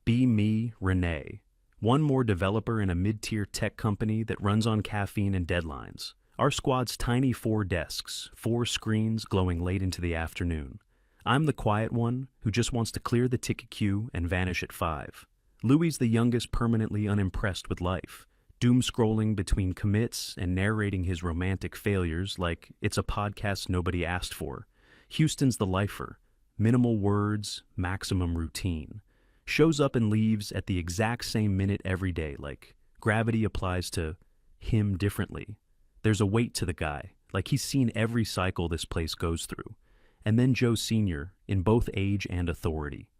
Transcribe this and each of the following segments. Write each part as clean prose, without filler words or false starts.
Be me, Renee. One more developer in a mid-tier tech company that runs on caffeine and deadlines. Our squad's tiny 4 desks, 4 screens glowing late into the afternoon. I'm the quiet one who just wants to clear the ticket queue and vanish at 5. Louie's the youngest, permanently unimpressed with life, doom-scrolling between commits and narrating his romantic failures like it's a podcast nobody asked for. Houston's the lifer, minimal words, maximum routine. Shows up and leaves at the exact same minute every day, like gravity applies to him differently. There's a weight to the guy, like he's seen every cycle this place goes through. And then Joe Sr., in both age and authority.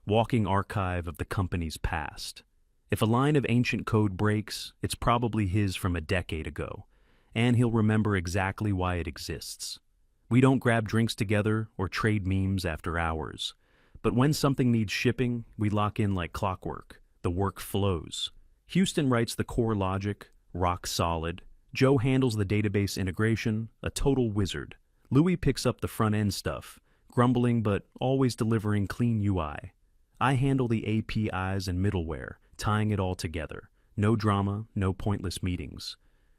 Walking archive of the company's past. If a line of ancient code breaks, it's probably his from a decade ago, and he'll remember exactly why it exists. We don't grab drinks together or trade memes after hours, but when something needs shipping, we lock in like clockwork. The work flows. Houston writes the core logic, rock solid. Joe handles the database integration, a total wizard. Louis picks up the front-end stuff, grumbling but always delivering clean UI. I handle the APIs and middleware, tying it all together. No drama, no pointless meetings.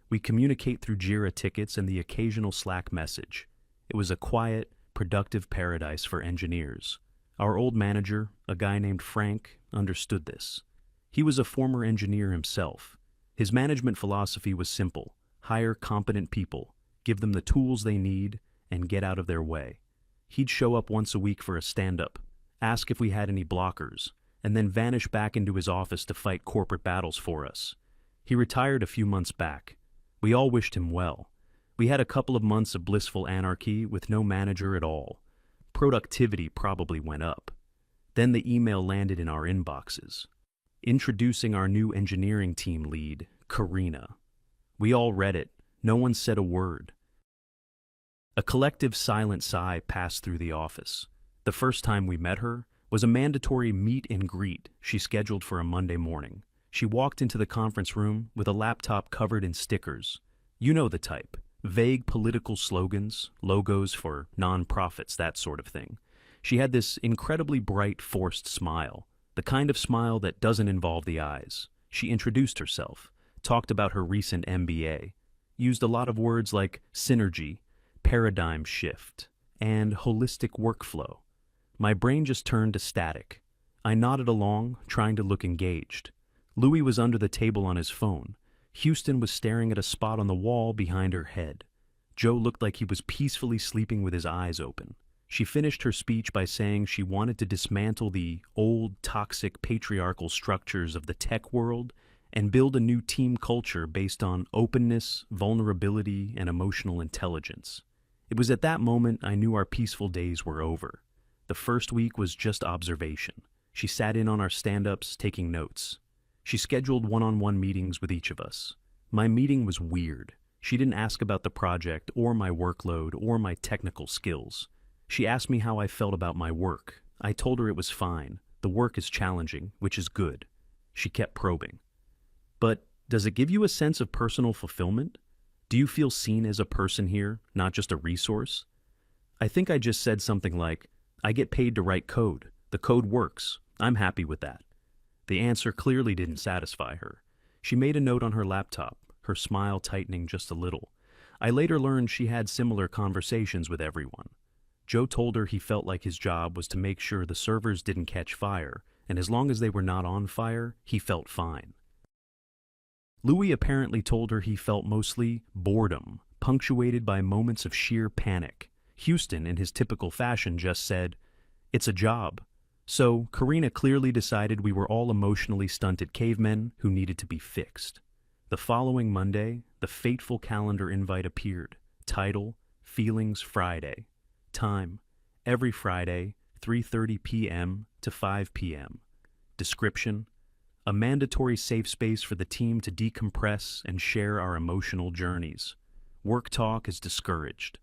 We communicate through Jira tickets and the occasional Slack message. It was a quiet, productive paradise for engineers. Our old manager, a guy named Frank, understood this. He was a former engineer himself. His management philosophy was simple: hire competent people, give them the tools they need, and get out of their way. He'd show up once a week for a stand-up, ask if we had any blockers, and then vanish back into his office to fight corporate battles for us. He retired a few months back. We all wished him well. We had a couple of months of blissful anarchy with no manager at all. Productivity probably went up. Then the email landed in our inboxes, introducing our new engineering team lead, Karina. We all read it. No one said a word. A collective silent sigh passed through the office. The first time we met her was a mandatory meet and greet she scheduled for a Monday morning. She walked into the conference room with a laptop covered in stickers. You know the type. Vague political slogans, logos for non-profits, that sort of thing. She had this incredibly bright, forced smile, the kind of smile that doesn't involve the eyes. She introduced herself, talked about her recent MBA, used a lot of words like synergy, paradigm shift, and holistic workflow. My brain just turned to static. I nodded along, trying to look engaged. Louis was under the table on his phone. Houston was staring at a spot on the wall behind her head. Joe looked like he was peacefully sleeping with his eyes open. She finished her speech by saying she wanted to dismantle the old, toxic, patriarchal structures of the tech world and build a new team culture based on openness, vulnerability, and emotional intelligence. It was at that moment I knew our peaceful days were over. The first week was just observation. She sat in on our stand-ups, taking notes. She scheduled one-on-one meetings with each of us. My meeting was weird. She didn't ask about the project or my workload or my technical skills. She asked me how I felt about my work. I told her it was fine. The work is challenging, which is good. She kept probing. But does it give you a sense of personal fulfillment? Do you feel seen as a person here, not just a resource? I think I just said something like, I get paid to write code. The code works. I'm happy with that. The answer clearly didn't satisfy her. She made a note on her laptop, her smile tightening just a little. I later learned she had similar conversations with everyone. Joe told her he felt like his job was to make sure the servers didn't catch fire, and as long as they were not on fire, he felt fine. Louis apparently told her he felt mostly boredom, punctuated by moments of sheer panic. Houston, in his typical fashion, just said, "It's a job." So, Karina clearly decided we were all emotionally stunted cavemen who needed to be fixed. The following Monday, the fateful calendar invite appeared. Title, Feelings Friday. Time, every Friday, 3:30 p.m. to 5 p.m. Description, a mandatory safe space for the team to decompress and share our emotional journeys. Work talk is discouraged.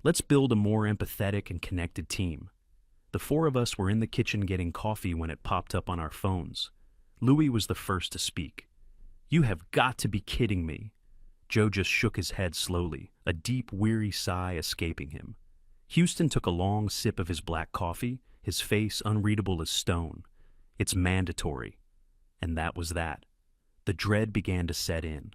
Let's build a more empathetic and connected team. The 4 of us were in the kitchen getting coffee when it popped up on our phones. Louis was the first to speak. "You have got to be kidding me." Joe just shook his head slowly, a deep, weary sigh escaping him. Houston took a long sip of his black coffee, his face unreadable as stone. It's mandatory. And that was that. The dread began to set in.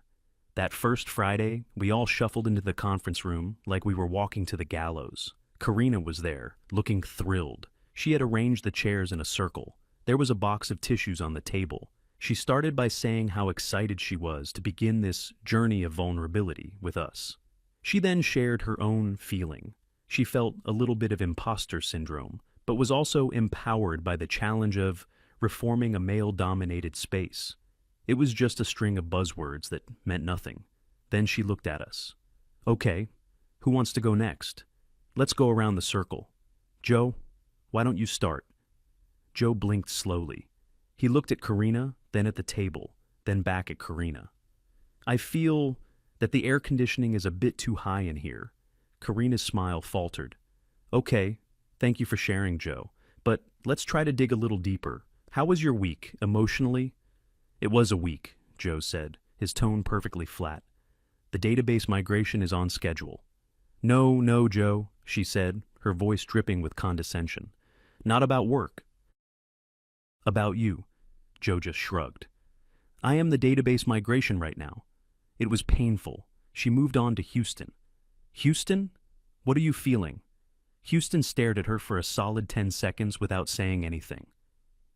That first Friday, we all shuffled into the conference room like we were walking to the gallows. Karina was there, looking thrilled. She had arranged the chairs in a circle. There was a box of tissues on the table. She started by saying how excited she was to begin this journey of vulnerability with us. She then shared her own feeling. She felt a little bit of imposter syndrome, but was also empowered by the challenge of reforming a male-dominated space. It was just a string of buzzwords that meant nothing. Then she looked at us. Okay, who wants to go next? Let's go around the circle. Joe, why don't you start? Joe blinked slowly. He looked at Karina, then at the table, then back at Karina. I feel that the air conditioning is a bit too high in here. Karina's smile faltered. Okay, thank you for sharing, Joe. But let's try to dig a little deeper. How was your week, emotionally? It was a week, Joe said, his tone perfectly flat. The database migration is on schedule. No, Joe, she said, her voice dripping with condescension. Not about work. About you, Joe just shrugged. I am the database migration right now. It was painful. She moved on to Houston. Houston? What are you feeling? Houston stared at her for a solid 10 seconds without saying anything.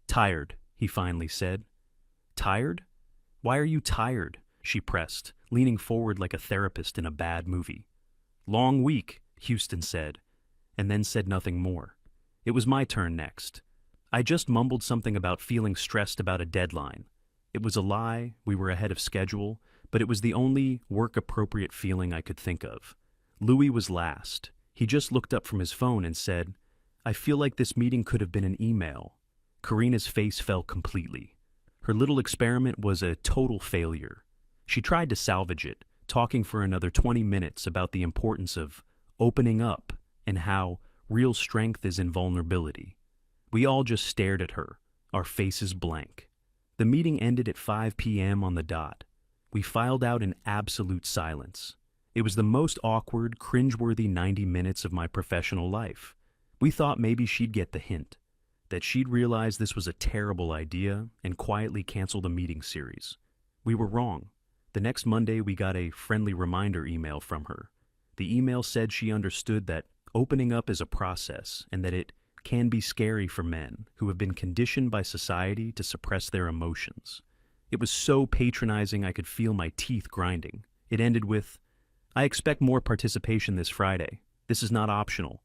Tired, he finally said. Tired? Why are you tired? She pressed, leaning forward like a therapist in a bad movie. Long week, Houston said, and then said nothing more. It was my turn next. I just mumbled something about feeling stressed about a deadline. It was a lie, we were ahead of schedule, but it was the only work-appropriate feeling I could think of. Louis was last. He just looked up from his phone and said, I feel like this meeting could have been an email. Karina's face fell completely. Her little experiment was a total failure. She tried to salvage it, talking for another 20 minutes about the importance of opening up and how real strength is in vulnerability. We all just stared at her, our faces blank. The meeting ended at 5 p.m. on the dot. We filed out in absolute silence. It was the most awkward, cringeworthy 90 minutes of my professional life. We thought maybe she'd get the hint, that she'd realize this was a terrible idea and quietly cancel the meeting series. We were wrong. The next Monday, we got a friendly reminder email from her. The email said she understood that opening up is a process and that it can be scary for men who have been conditioned by society to suppress their emotions. It was so patronizing I could feel my teeth grinding. It ended with, I expect more participation this Friday. This is not optional.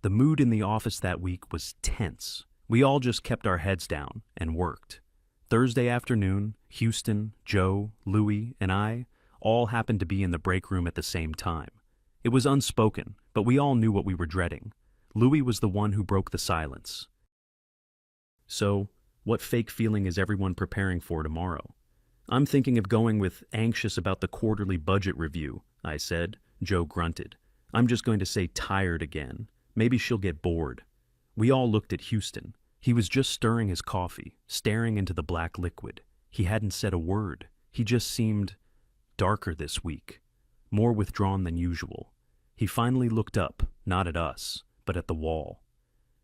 The mood in the office that week was tense. We all just kept our heads down and worked. Thursday afternoon, Houston, Joe, Louis, and I all happened to be in the break room at the same time. It was unspoken, but we all knew what we were dreading. Louis was the one who broke the silence. So, what fake feeling is everyone preparing for tomorrow? I'm thinking of going with anxious about the quarterly budget review, I said. Joe grunted. I'm just going to say tired again. Maybe she'll get bored. We all looked at Houston. He was just stirring his coffee, staring into the black liquid. He hadn't said a word. He just seemed darker this week, more withdrawn than usual. He finally looked up, not at us, but at the wall.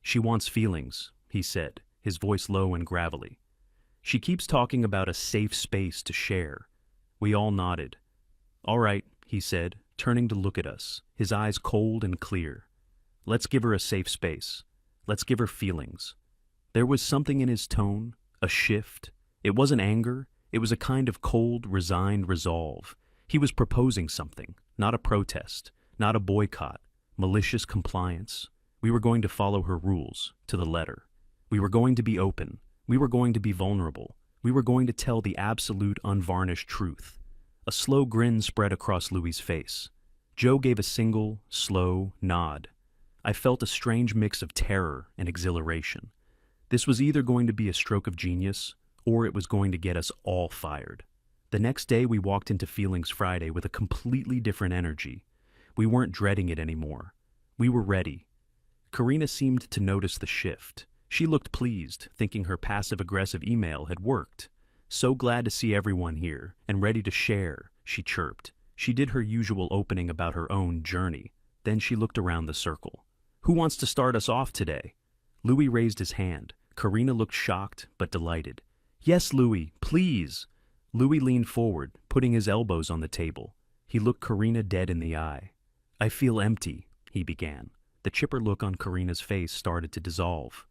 She wants feelings, he said, his voice low and gravelly. She keeps talking about a safe space to share. We all nodded. All right, he said, turning to look at us, his eyes cold and clear. Let's give her a safe space. Let's give her feelings. There was something in his tone, a shift. It wasn't anger. It was a kind of cold, resigned resolve. He was proposing something, not a protest, not a boycott, malicious compliance. We were going to follow her rules, to the letter. We were going to be open. We were going to be vulnerable. We were going to tell the absolute, unvarnished truth. A slow grin spread across Louis's face. Joe gave a single, slow nod. I felt a strange mix of terror and exhilaration. This was either going to be a stroke of genius, or it was going to get us all fired. The next day we walked into Feelings Friday with a completely different energy. We weren't dreading it anymore. We were ready. Karina seemed to notice the shift. She looked pleased, thinking her passive-aggressive email had worked. So glad to see everyone here, and ready to share, she chirped. She did her usual opening about her own journey. Then she looked around the circle. Who wants to start us off today? Louis raised his hand. Karina looked shocked but delighted. Yes, Louis, please. Louis leaned forward, putting his elbows on the table. He looked Karina dead in the eye. I feel empty, he began. The chipper look on Karina's face started to dissolve.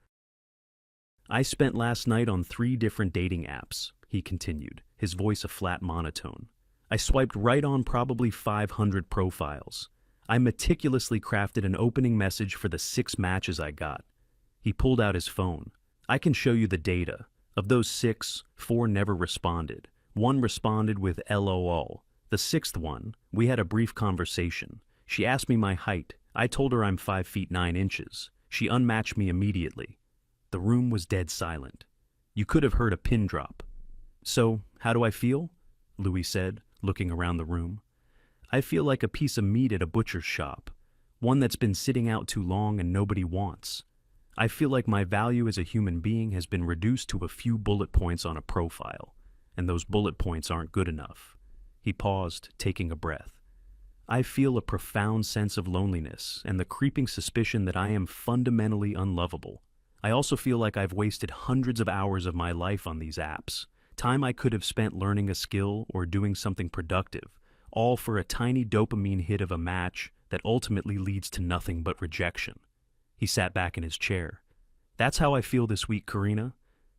I spent last night on 3 different dating apps, he continued, his voice a flat monotone. I swiped right on probably 500 profiles. I meticulously crafted an opening message for the 6 matches I got. He pulled out his phone. I can show you the data. Of those 6, 4 never responded. 1 responded with LOL. The 6th one, we had a brief conversation. She asked me my height. I told her I'm 5 feet 9 inches. She unmatched me immediately. The room was dead silent. You could have heard a pin drop. So, how do I feel? Louis said, looking around the room. I feel like a piece of meat at a butcher's shop. One that's been sitting out too long and nobody wants. I feel like my value as a human being has been reduced to a few bullet points on a profile, and those bullet points aren't good enough. He paused, taking a breath. I feel a profound sense of loneliness and the creeping suspicion that I am fundamentally unlovable. I also feel like I've wasted hundreds of hours of my life on these apps, time I could have spent learning a skill or doing something productive, all for a tiny dopamine hit of a match that ultimately leads to nothing but rejection. He sat back in his chair. That's how I feel this week, Karina.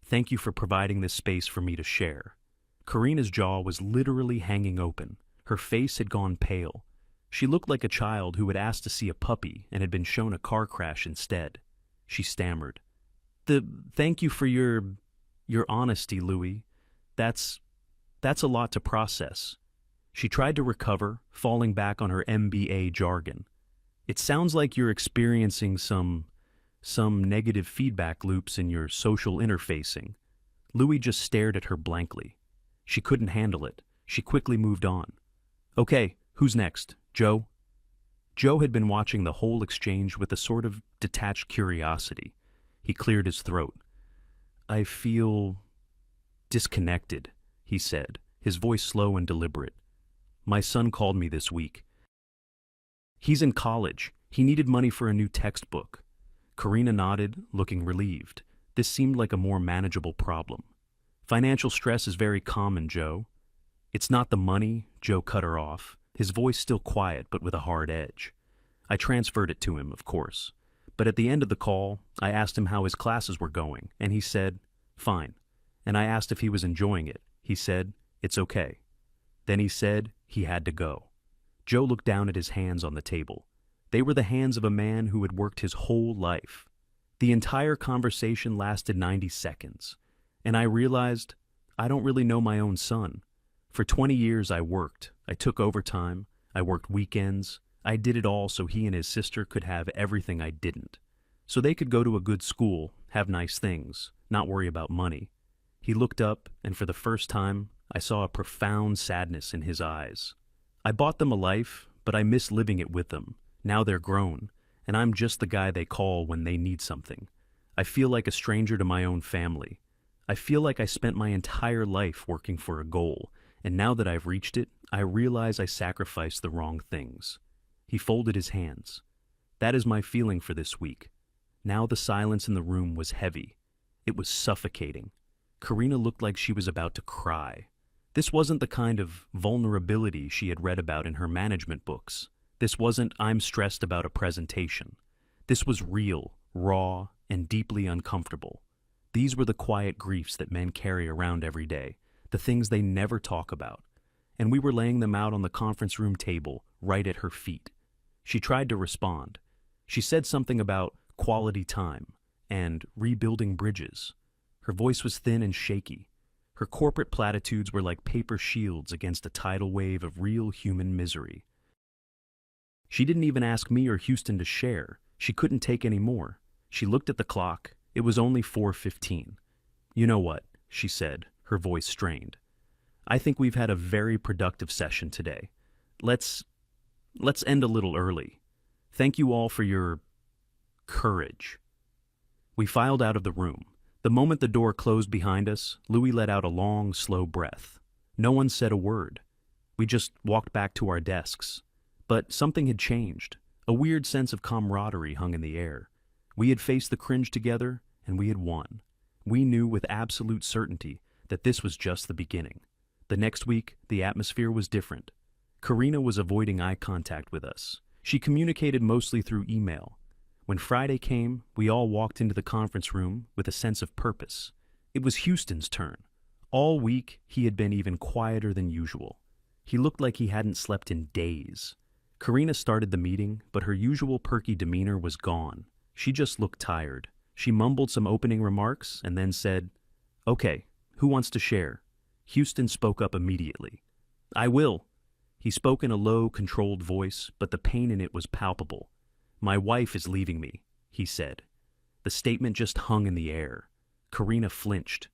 Thank you for providing this space for me to share. Karina's jaw was literally hanging open. Her face had gone pale. She looked like a child who had asked to see a puppy and had been shown a car crash instead. She stammered. Thank you for your honesty, Louis. That's a lot to process. She tried to recover, falling back on her MBA jargon. It sounds like you're experiencing some negative feedback loops in your social interfacing. Louis just stared at her blankly. She couldn't handle it. She quickly moved on. Okay, who's next? Joe? Joe had been watching the whole exchange with a sort of detached curiosity. He cleared his throat. I feel disconnected, he said, his voice slow and deliberate. My son called me this week. He's in college. He needed money for a new textbook. Karina nodded, looking relieved. This seemed like a more manageable problem. Financial stress is very common, Joe. It's not the money, Joe cut her off, his voice still quiet but with a hard edge. I transferred it to him, of course. But at the end of the call, I asked him how his classes were going, and he said, fine. And I asked if he was enjoying it. He said, it's okay. Then he said he had to go. Joe looked down at his hands on the table. They were the hands of a man who had worked his whole life. The entire conversation lasted 90 seconds, and I realized I don't really know my own son. For 20 years I worked. I took overtime. I worked weekends. I did it all so he and his sister could have everything I didn't. So they could go to a good school, have nice things, not worry about money. He looked up, and for the first time, I saw a profound sadness in his eyes. I bought them a life, but I miss living it with them. Now they're grown, and I'm just the guy they call when they need something. I feel like a stranger to my own family. I feel like I spent my entire life working for a goal, and now that I've reached it, I realize I sacrificed the wrong things. He folded his hands. That is my feeling for this week. Now the silence in the room was heavy. It was suffocating. Karina looked like she was about to cry. This wasn't the kind of vulnerability she had read about in her management books. This wasn't, I'm stressed about a presentation. This was real, raw, and deeply uncomfortable. These were the quiet griefs that men carry around every day, the things they never talk about. And we were laying them out on the conference room table, right at her feet. She tried to respond. She said something about quality time and rebuilding bridges. Her voice was thin and shaky. Her corporate platitudes were like paper shields against a tidal wave of real human misery. She didn't even ask me or Houston to share. She couldn't take any more. She looked at the clock. It was only 4:15. You know what, she said, her voice strained. I think we've had a very productive session today. Let's end a little early. Thank you all for your courage. We filed out of the room. The moment the door closed behind us, Louis let out a long, slow breath. No one said a word. We just walked back to our desks. But something had changed. A weird sense of camaraderie hung in the air. We had faced the cringe together, and we had won. We knew with absolute certainty that this was just the beginning. The next week, the atmosphere was different. Karina was avoiding eye contact with us. She communicated mostly through email. When Friday came, we all walked into the conference room with a sense of purpose. It was Houston's turn. All week, he had been even quieter than usual. He looked like he hadn't slept in days. Karina started the meeting, but her usual perky demeanor was gone. She just looked tired. She mumbled some opening remarks and then said, "Okay, who wants to share?" Houston spoke up immediately. "I will." He spoke in a low, controlled voice, but the pain in it was palpable. "My wife is leaving me," he said. The statement just hung in the air. Karina flinched.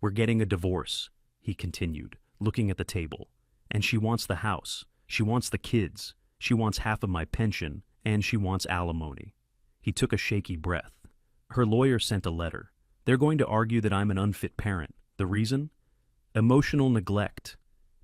"We're getting a divorce," he continued, looking at the table. "And she wants the house. She wants the kids. She wants half of my pension, and she wants alimony." He took a shaky breath. "Her lawyer sent a letter. They're going to argue that I'm an unfit parent. The reason? Emotional neglect.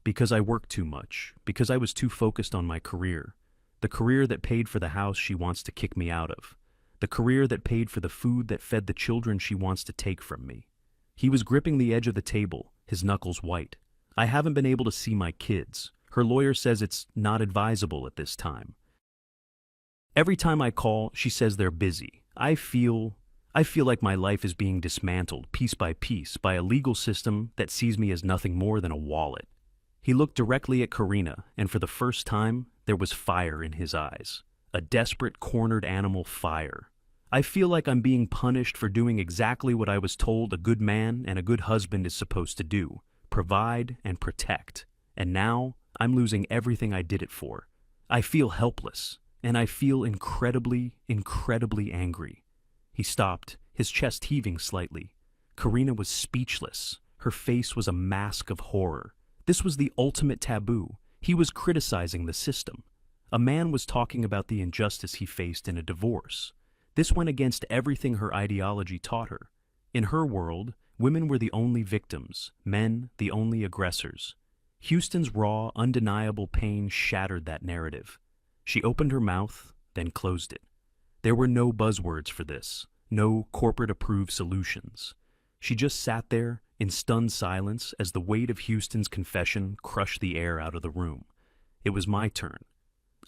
Because I worked too much. Because I was too focused on my career. The career that paid for the house she wants to kick me out of. The career that paid for the food that fed the children she wants to take from me." He was gripping the edge of the table, his knuckles white. "I haven't been able to see my kids. Her lawyer says it's not advisable at this time. Every time I call, she says they're busy. I feel like my life is being dismantled piece by piece by a legal system that sees me as nothing more than a wallet." He looked directly at Karina, and for the first time, there was fire in his eyes. A desperate, cornered animal fire. "I feel like I'm being punished for doing exactly what I was told a good man and a good husband is supposed to do. Provide and protect. And now, I'm losing everything I did it for. I feel helpless, and I feel incredibly, incredibly angry." He stopped, his chest heaving slightly. Karina was speechless. Her face was a mask of horror. This was the ultimate taboo. He was criticizing the system. A man was talking about the injustice he faced in a divorce. This went against everything her ideology taught her. In her world, women were the only victims, men the only aggressors. Houston's raw, undeniable pain shattered that narrative. She opened her mouth, then closed it. There were no buzzwords for this, no corporate-approved solutions. She just sat there in stunned silence as the weight of Houston's confession crushed the air out of the room. It was my turn.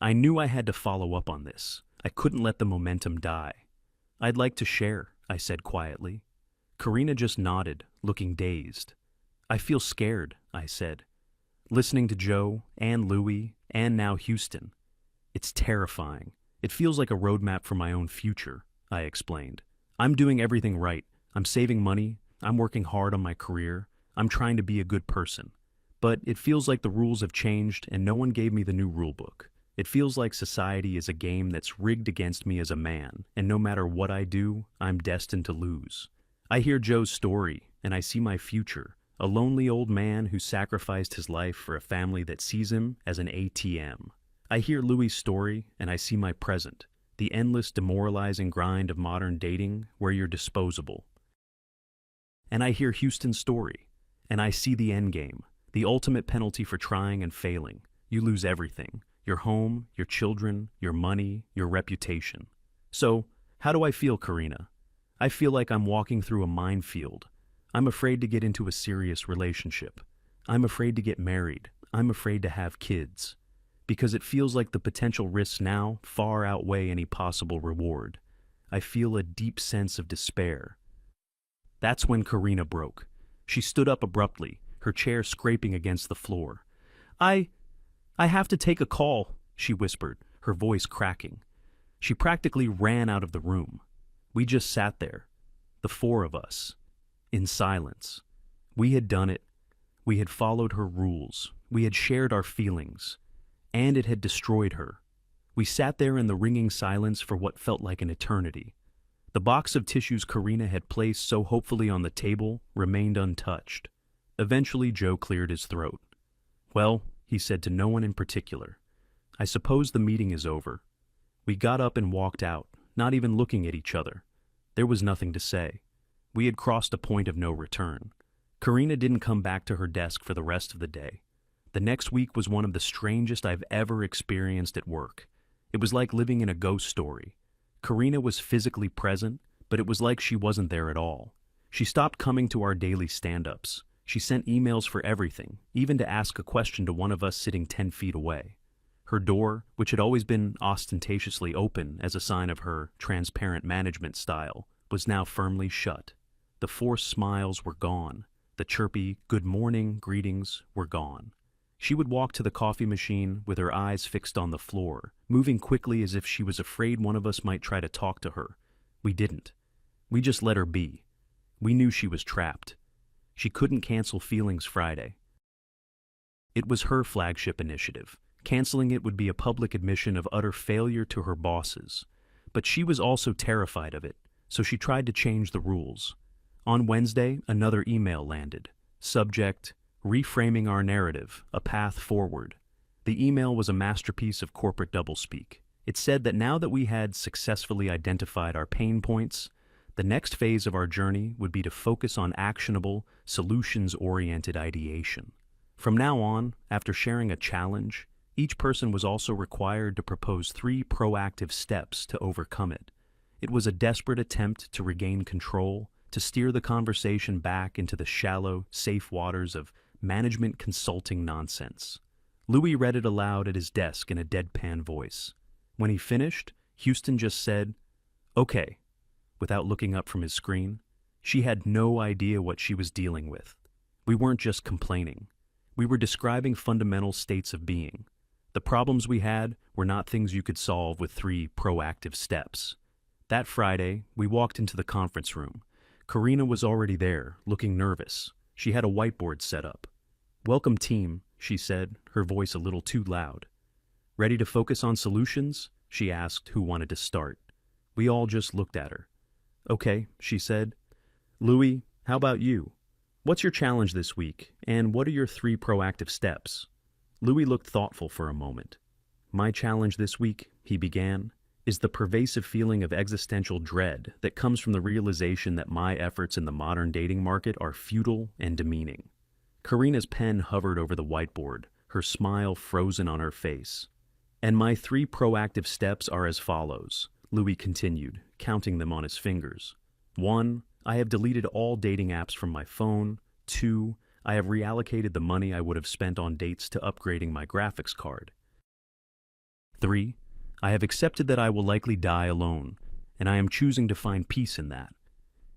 I knew I had to follow up on this. I couldn't let the momentum die. "I'd like to share," I said quietly. Karina just nodded, looking dazed. "I feel scared," I said. "Listening to Joe, and Louie, and now Houston. It's terrifying. It feels like a roadmap for my own future," I explained. "I'm doing everything right. I'm saving money. I'm working hard on my career. I'm trying to be a good person. But it feels like the rules have changed and no one gave me the new rule book. It feels like society is a game that's rigged against me as a man, and no matter what I do, I'm destined to lose. I hear Joe's story, and I see my future, a lonely old man who sacrificed his life for a family that sees him as an ATM. I hear Louie's story, and I see my present, the endless demoralizing grind of modern dating where you're disposable. And I hear Houston's story, and I see the end game, the ultimate penalty for trying and failing. You lose everything. Your home, your children, your money, your reputation. So, how do I feel, Karina? I feel like I'm walking through a minefield. I'm afraid to get into a serious relationship. I'm afraid to get married. I'm afraid to have kids. Because it feels like the potential risks now far outweigh any possible reward. I feel a deep sense of despair. That's when Karina broke. She stood up abruptly, her chair scraping against the floor. I have to take a call, she whispered, her voice cracking. She practically ran out of the room. We just sat there, the four of us, in silence. We had done it. We had followed her rules. We had shared our feelings. And it had destroyed her. We sat there in the ringing silence for what felt like an eternity. The box of tissues Karina had placed so hopefully on the table remained untouched. Eventually, Joe cleared his throat. "Well," he said to no one in particular, "I suppose the meeting is over." We got up and walked out, not even looking at each other. There was nothing to say. We had crossed a point of no return. Karina didn't come back to her desk for the rest of the day. The next week was one of the strangest I've ever experienced at work. It was like living in a ghost story. Karina was physically present, but it was like she wasn't there at all. She stopped coming to our daily stand-ups. She sent emails for everything, even to ask a question to one of us sitting 10 feet away. Her door, which had always been ostentatiously open as a sign of her transparent management style, was now firmly shut. The forced smiles were gone. The chirpy good morning greetings were gone. She would walk to the coffee machine with her eyes fixed on the floor, moving quickly as if she was afraid one of us might try to talk to her. We didn't. We just let her be. We knew she was trapped. She couldn't cancel Feelings Friday. It was her flagship initiative. Canceling it would be a public admission of utter failure to her bosses. But she was also terrified of it, so she tried to change the rules. On Wednesday, another email landed. Subject: Reframing Our Narrative, A Path Forward. The email was a masterpiece of corporate doublespeak. It said that now that we had successfully identified our pain points, the next phase of our journey would be to focus on actionable, solutions-oriented ideation. From now on, after sharing a challenge, each person was also required to propose 3 proactive steps to overcome it. It was a desperate attempt to regain control, to steer the conversation back into the shallow, safe waters of management consulting nonsense. Louis read it aloud at his desk in a deadpan voice. When he finished, Houston just said, "Okay," without looking up from his screen. She had no idea what she was dealing with. We weren't just complaining. We were describing fundamental states of being. The problems we had were not things you could solve with 3 proactive steps. That Friday, we walked into the conference room. Karina was already there, looking nervous. She had a whiteboard set up. "Welcome, team," she said, her voice a little too loud. "Ready to focus on solutions?" she asked who wanted to start. We all just looked at her. "Okay," she said. "Louis, how about you? What's your challenge this week, and what are your 3 proactive steps?" Louis looked thoughtful for a moment. "My challenge this week," he began, "is the pervasive feeling of existential dread that comes from the realization that my efforts in the modern dating market are futile and demeaning." Karina's pen hovered over the whiteboard, her smile frozen on her face. "And my 3 proactive steps are as follows," Louis continued, counting them on his fingers. 1. I have deleted all dating apps from my phone. 2. I have reallocated the money I would have spent on dates to upgrading my graphics card. 3. I have accepted that I will likely die alone, and I am choosing to find peace in that.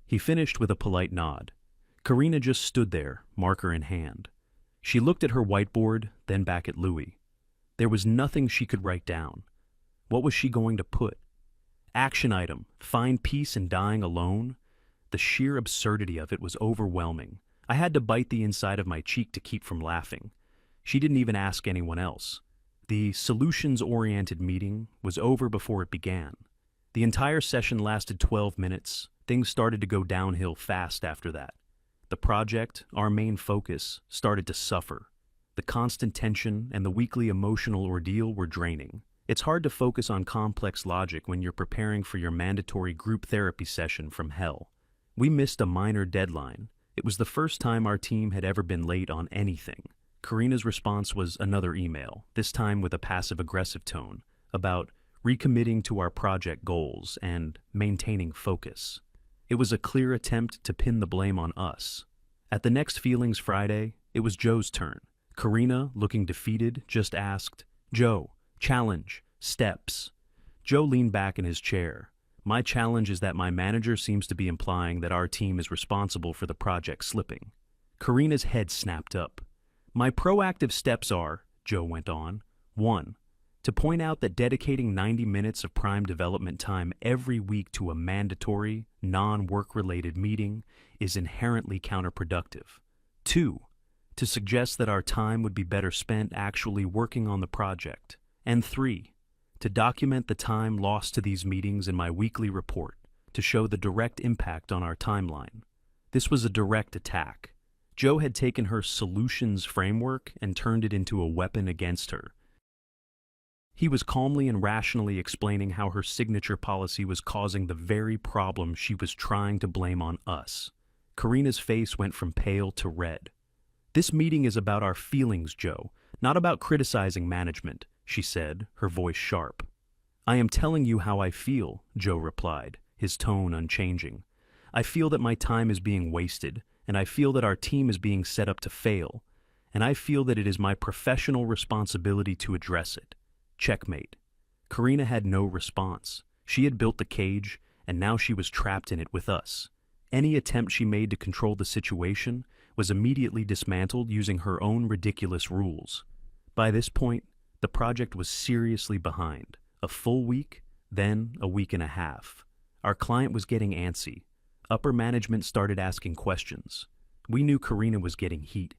He finished with a polite nod. Karina just stood there, marker in hand. She looked at her whiteboard, then back at Louis. There was nothing she could write down. What was she going to put? Action item: find peace in dying alone? The sheer absurdity of it was overwhelming. I had to bite the inside of my cheek to keep from laughing. She didn't even ask anyone else. The solutions-oriented meeting was over before it began. The entire session lasted 12 minutes. Things started to go downhill fast after that. The project, our main focus, started to suffer. The constant tension and the weekly emotional ordeal were draining. It's hard to focus on complex logic when you're preparing for your mandatory group therapy session from hell. We missed a minor deadline. It was the first time our team had ever been late on anything. Karina's response was another email, this time with a passive-aggressive tone, about recommitting to our project goals and maintaining focus. It was a clear attempt to pin the blame on us. At the next Feelings Friday, it was Joe's turn. Karina, looking defeated, just asked, "Joe, challenge, steps." Joe leaned back in his chair. "My challenge is that my manager seems to be implying that our team is responsible for the project slipping." Karina's head snapped up. "My proactive steps are," Joe went on, 1. To point out that dedicating 90 minutes of prime development time every week to a mandatory, non-work-related meeting is inherently counterproductive. 2. To suggest that our time would be better spent actually working on the project. And 3. To document the time lost to these meetings in my weekly report, to show the direct impact on our timeline. This was a direct attack. Joe had taken her solutions framework and turned it into a weapon against her. He was calmly and rationally explaining how her signature policy was causing the very problem she was trying to blame on us. Karina's face went from pale to red. "This meeting is about our feelings, Joe, not about criticizing management," she said, her voice sharp. "I am telling you how I feel," Joe replied, his tone unchanging. I feel that my time is being wasted, and I feel that our team is being set up to fail, and I feel that it is my professional responsibility to address it. Checkmate. Karina had no response. She had built the cage, and now she was trapped in it with us. Any attempt she made to control the situation was immediately dismantled using her own ridiculous rules. By this point, the project was seriously behind. A full week, then a week and a half. Our client was getting antsy. Upper management started asking questions. We knew Karina was getting heat.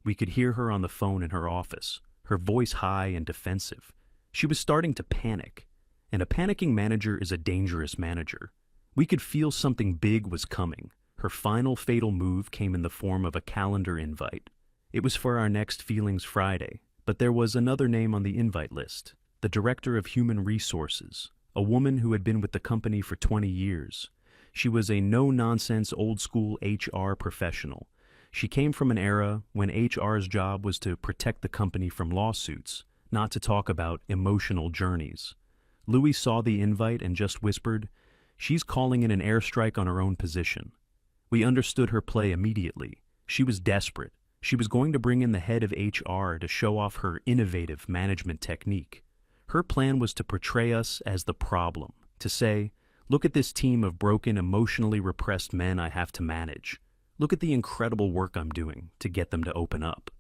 We could hear her on the phone in her office, her voice high and defensive. She was starting to panic, and a panicking manager is a dangerous manager. We could feel something big was coming. Her final fatal move came in the form of a calendar invite. It was for our next Feelings Friday, but there was another name on the invite list, the Director of Human Resources, a woman who had been with the company for 20 years. She was a no-nonsense old-school HR professional. She came from an era when HR's job was to protect the company from lawsuits, not to talk about emotional journeys. Louis saw the invite and just whispered, "She's calling in an airstrike on her own position." We understood her play immediately. She was desperate. She was going to bring in the head of HR to show off her innovative management technique. Her plan was to portray us as the problem, to say, "Look at this team of broken, emotionally repressed men I have to manage. Look at the incredible work I'm doing to get them to open up."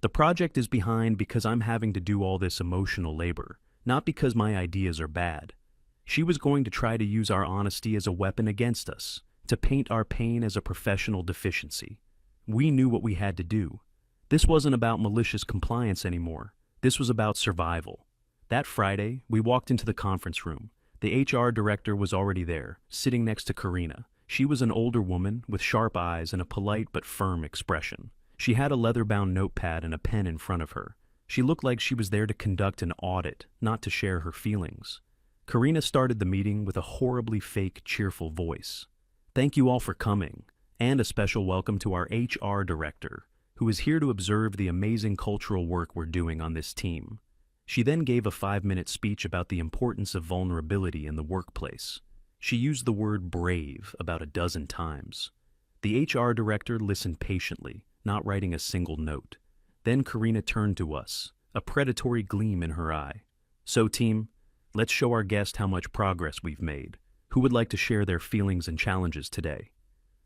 The project is behind because I'm having to do all this emotional labor, not because my ideas are bad. She was going to try to use our honesty as a weapon against us, to paint our pain as a professional deficiency. We knew what we had to do. This wasn't about malicious compliance anymore. This was about survival. That Friday, we walked into the conference room. The HR director was already there, sitting next to Karina. She was an older woman with sharp eyes and a polite but firm expression. She had a leather-bound notepad and a pen in front of her. She looked like she was there to conduct an audit, not to share her feelings. Karina started the meeting with a horribly fake, cheerful voice. "Thank you all for coming, and a special welcome to our HR director, who is here to observe the amazing cultural work we're doing on this team." She then gave a 5-minute speech about the importance of vulnerability in the workplace. She used the word brave about a dozen times. The HR director listened patiently, not writing a single note. Then Karina turned to us, a predatory gleam in her eye. "So team, let's show our guest how much progress we've made. Who would like to share their feelings and challenges today?"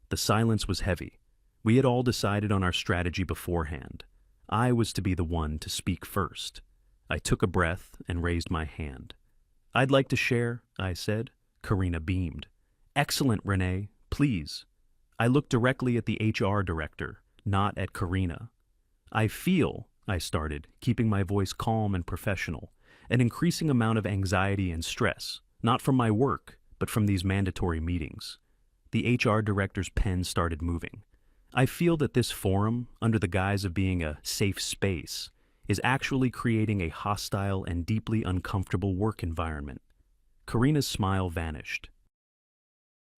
The silence was heavy. We had all decided on our strategy beforehand. I was to be the one to speak first. I took a breath and raised my hand. "I'd like to share," I said. Karina beamed. "Excellent, Renee. Please." I looked directly at the HR director, not at Karina. "I feel," I started, keeping my voice calm and professional, "an increasing amount of anxiety and stress, not from my work, but from these mandatory meetings." The HR director's pen started moving. "I feel that this forum, under the guise of being a safe space, is actually creating a hostile and deeply uncomfortable work environment." Karina's smile vanished.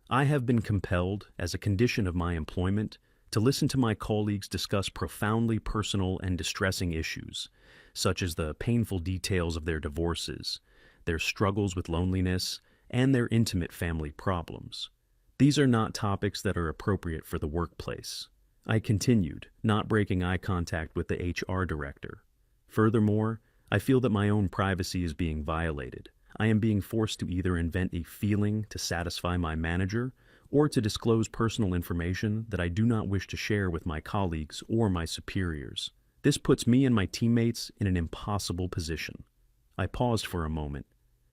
"I have been compelled, as a condition of my employment, to listen to my colleagues discuss profoundly personal and distressing issues, such as the painful details of their divorces, their struggles with loneliness, and their intimate family problems. These are not topics that are appropriate for the workplace." I continued, not breaking eye contact with the HR director. "Furthermore, I feel that my own privacy is being violated. I am being forced to either invent a feeling to satisfy my manager or to disclose personal information that I do not wish to share with my colleagues or my superiors. This puts me and my teammates in an impossible position." I paused for a moment.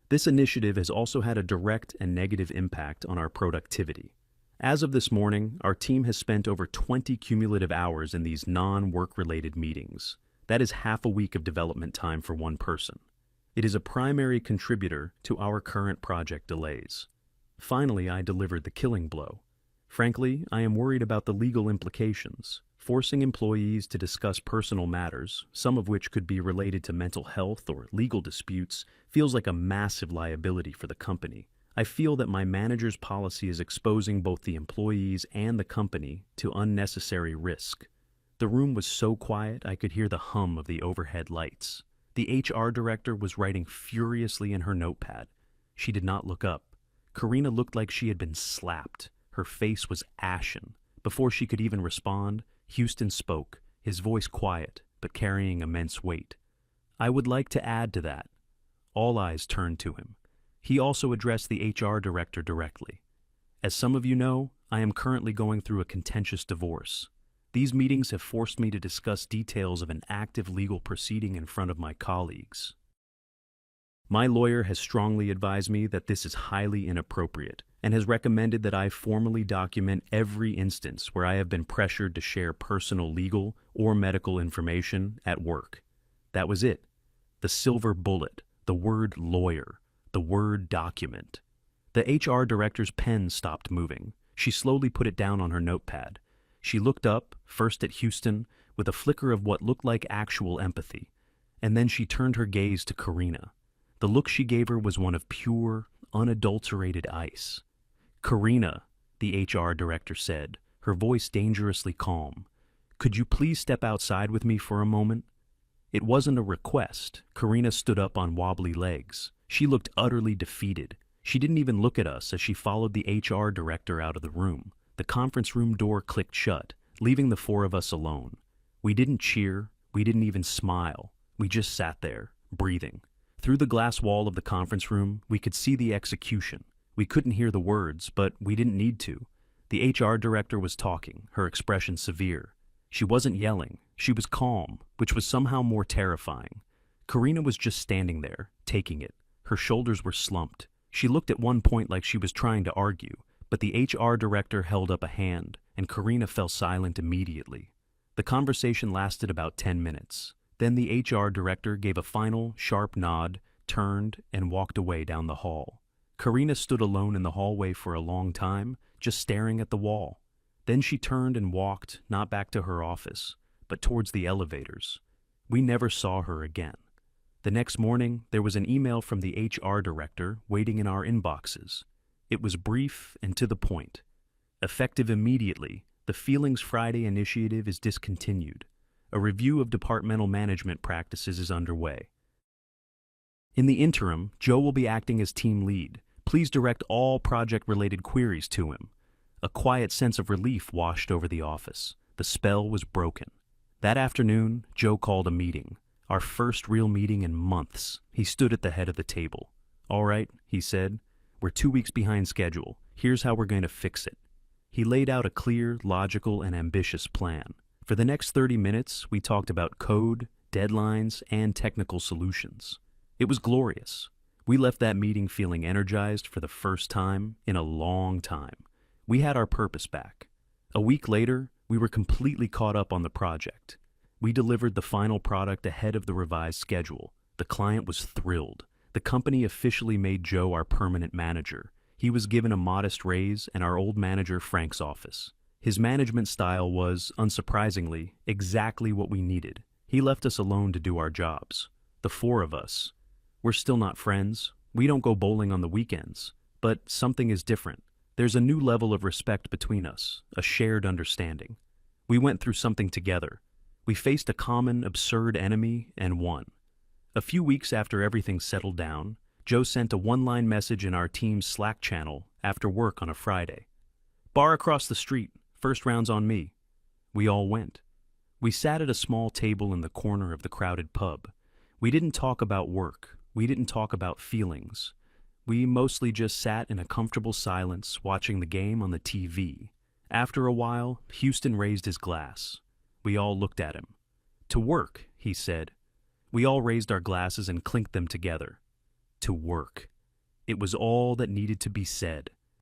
This initiative has also had a direct and negative impact on our productivity. As of this morning, our team has spent over 20 cumulative hours in these non-work-related meetings. That is half a week of development time for one person. It is a primary contributor to our current project delays. Finally, I delivered the killing blow. Frankly, I am worried about the legal implications. Forcing employees to discuss personal matters, some of which could be related to mental health or legal disputes, feels like a massive liability for the company. I feel that my manager's policy is exposing both the employees and the company to unnecessary risk. The room was so quiet I could hear the hum of the overhead lights. The HR director was writing furiously in her notepad. She did not look up. Karina looked like she had been slapped. Her face was ashen. Before she could even respond, Houston spoke, his voice quiet, but carrying immense weight. "I would like to add to that." All eyes turned to him. He also addressed the HR director directly. "As some of you know, I am currently going through a contentious divorce. These meetings have forced me to discuss details of an active legal proceeding in front of my colleagues. My lawyer has strongly advised me that this is highly inappropriate and has recommended that I formally document every instance where I have been pressured to share personal legal or medical information at work." That was it. The silver bullet, the word lawyer, the word document. The HR director's pen stopped moving. She slowly put it down on her notepad. She looked up, first at Houston, with a flicker of what looked like actual empathy, and then she turned her gaze to Karina. The look she gave her was one of pure, unadulterated ice. "Karina," the HR director said, her voice dangerously calm, "could you please step outside with me for a moment?" It wasn't a request. Karina stood up on wobbly legs. She looked utterly defeated. She didn't even look at us as she followed the HR director out of the room. The conference room door clicked shut, leaving the four of us alone. We didn't cheer. We didn't even smile. We just sat there, breathing. Through the glass wall of the conference room, we could see the execution. We couldn't hear the words, but we didn't need to. The HR director was talking, her expression severe. She wasn't yelling. She was calm, which was somehow more terrifying. Karina was just standing there, taking it. Her shoulders were slumped. She looked at one point like she was trying to argue, but the HR director held up a hand, and Karina fell silent immediately. The conversation lasted about 10 minutes. Then the HR director gave a final, sharp nod, turned, and walked away down the hall. Karina stood alone in the hallway for a long time, just staring at the wall. Then she turned and walked, not back to her office, but towards the elevators. We never saw her again. The next morning, there was an email from the HR director waiting in our inboxes. It was brief and to the point. Effective immediately, the Feelings Friday initiative is discontinued. A review of departmental management practices is underway. In the interim, Joe will be acting as team lead. Please direct all project-related queries to him. A quiet sense of relief washed over the office. The spell was broken. That afternoon, Joe called a meeting. Our first real meeting in months. He stood at the head of the table. "All right," he said. "We're 2 weeks behind schedule. Here's how we're going to fix it." He laid out a clear, logical, and ambitious plan. For the next 30 minutes, we talked about code, deadlines, and technical solutions. It was glorious. We left that meeting feeling energized for the first time in a long time. We had our purpose back. A week later, we were completely caught up on the project. We delivered the final product ahead of the revised schedule. The client was thrilled. The company officially made Joe our permanent manager. He was given a modest raise in our old manager Frank's office. His management style was, unsurprisingly, exactly what we needed. He left us alone to do our jobs. The four of us. We're still not friends. We don't go bowling on the weekends. But something is different. There's a new level of respect between us, a shared understanding. We went through something together. We faced a common, absurd enemy and won. A few weeks after everything settled down, Joe sent a one-line message in our team's Slack channel after work on a Friday. "Bar across the street. First round's on me." We all went. We sat at a small table in the corner of the crowded pub. We didn't talk about work. We didn't talk about feelings. We mostly just sat in a comfortable silence watching the game on the TV. After a while, Houston raised his glass. We all looked at him. "To work," he said. We all raised our glasses and clinked them together. To work. It was all that needed to be said.